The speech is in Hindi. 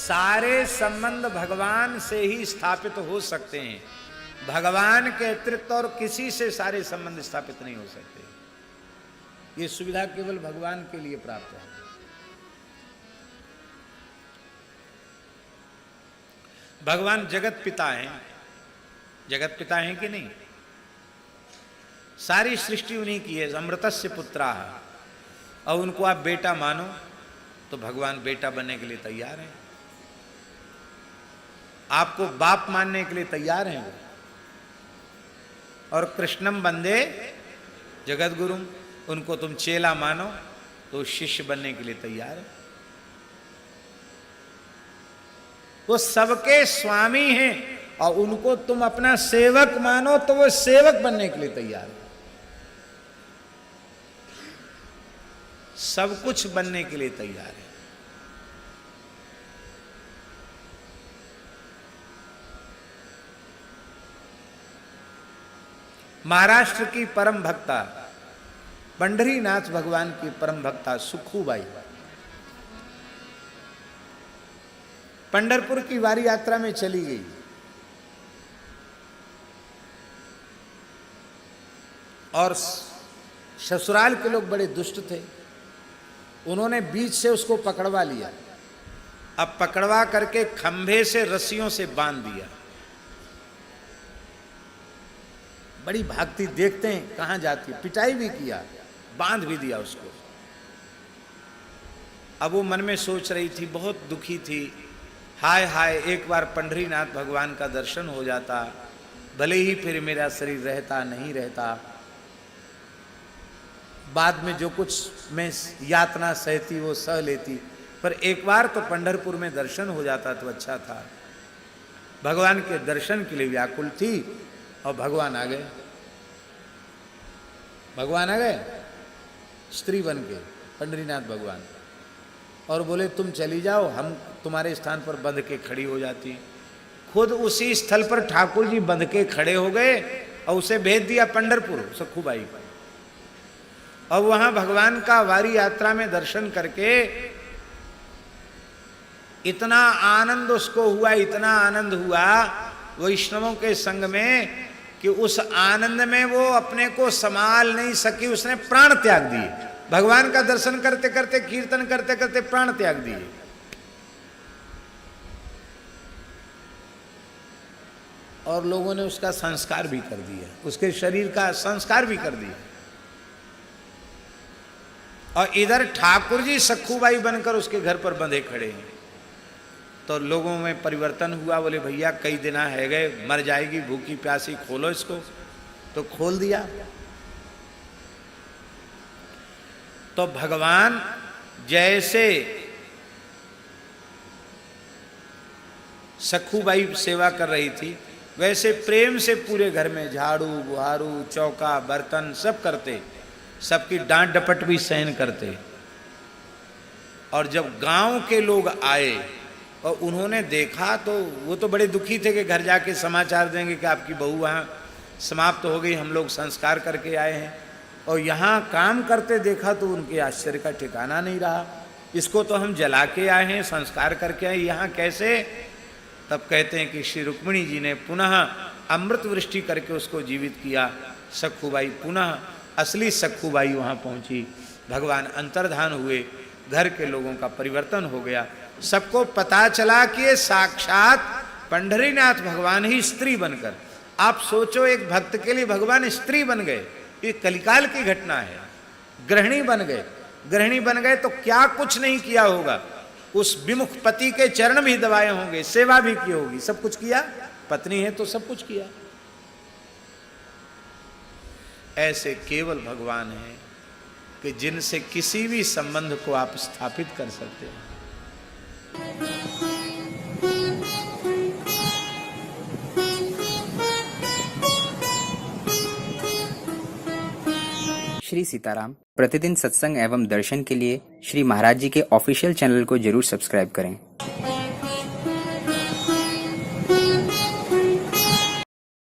सारे संबंध भगवान से ही स्थापित हो सकते हैं। भगवान के अतिरिक्त और किसी से सारे संबंध स्थापित नहीं हो सकते। ये सुविधा केवल भगवान के लिए प्राप्त है। भगवान जगत पिता हैं। जगत पिता हैं कि नहीं? सारी सृष्टि उन्हीं की है। अमृतस्य पुत्रा है। और उनको आप बेटा मानो तो भगवान बेटा बनने के लिए तैयार हैं। आपको बाप मानने के लिए तैयार हैं वो। और कृष्णम वंदे जगत गुरु, उनको तुम चेला मानो तो शिष्य बनने के लिए तैयार है। वो सबके स्वामी हैं और उनको तुम अपना सेवक मानो तो वो सेवक बनने के लिए तैयार है। सब कुछ बनने के लिए तैयार है। महाराष्ट्र की परम भक्ता, पंढरीनाथ भगवान की परम भक्ता सुखूबाई पंढरपुर की वारी यात्रा में चली गई। और ससुराल के लोग बड़े दुष्ट थे। उन्होंने बीच से उसको पकड़वा लिया। अब पकड़वा करके खंभे से रस्सियों से बांध दिया। बड़ी भागती, देखते हैं कहां जाती है। पिटाई भी किया, बांध भी दिया उसको। अब वो मन में सोच रही थी, बहुत दुखी थी, हाय हाय एक बार पंढरीनाथ भगवान का दर्शन हो जाता, भले ही फिर मेरा शरीर रहता नहीं रहता, बाद में जो कुछ मैं यातना सहती वो सह लेती, पर एक बार तो पंढरपुर में दर्शन हो जाता तो अच्छा था। भगवान के दर्शन के लिए व्याकुल थी और भगवान आ गए। भगवान आ गए स्त्री बन के, पंढरीनाथ भगवान, और बोले तुम चली जाओ, हम तुम्हारे स्थान पर बंध के खड़ी हो जाती। खुद उसी स्थल पर ठाकुर जी बंध के खड़े हो गए और उसे भेज दिया पंढरपुर सखूबाई पर। और वहां भगवान का वारी यात्रा में दर्शन करके इतना आनंद उसको हुआ, इतना आनंद हुआ वैष्णवों के संग में कि उस आनंद में वो अपने को संभाल नहीं सकी। उसने प्राण त्याग दिए। भगवान का दर्शन करते करते, कीर्तन करते करते प्राण त्याग दिए। और लोगों ने उसका संस्कार भी कर दिया, उसके शरीर का संस्कार भी कर दिया। और इधर ठाकुर जी सखूबाई बनकर उसके घर पर बंधे खड़े हैं। तो लोगों में परिवर्तन हुआ। बोले भैया कई दिन है गए, मर जाएगी भूखी प्यासी, खोलो इसको। तो खोल दिया। तो भगवान जैसे सखूबाई सेवा कर रही थी, वैसे प्रेम से पूरे घर में झाड़ू बुहारू चौका बर्तन सब करते, सबकी डांट डपट भी सहन करते। और जब गांव के लोग आए और उन्होंने देखा तो वो तो बड़े दुखी थे कि घर जाके समाचार देंगे कि आपकी बहू वहाँ समाप्त हो गई, हम लोग संस्कार करके आए हैं। और यहाँ काम करते देखा तो उनके आश्चर्य का ठिकाना नहीं रहा। इसको तो हम जला के आए हैं, संस्कार करके आए, यहाँ कैसे? तब कहते हैं कि श्री रुक्मिणी जी ने पुनः अमृत वृष्टि करके उसको जीवित किया। सखूबाई पुनः असली सखूबाई वहाँ पहुँची। भगवान अंतर्धान हुए, घर के लोगों का परिवर्तन हो गया। सबको पता चला कि ये साक्षात पंढरीनाथ भगवान ही स्त्री बनकर, आप सोचो एक भक्त के लिए भगवान स्त्री बन गए, ये कलिकाल की घटना है। गृहिणी बन गए, गृहिणी बन गए तो क्या कुछ नहीं किया होगा। उस विमुख पति के चरण भी दबाए होंगे, सेवा भी की होगी, सब कुछ किया। पत्नी है तो सब कुछ किया। ऐसे केवल भगवान हैं कि जिनसे किसी भी संबंध को आप स्थापित कर सकते हैं। श्री सीताराम प्रतिदिन सत्संग एवं दर्शन के लिए श्री महाराज जी के ऑफिशियल चैनल को जरूर सब्सक्राइब करें।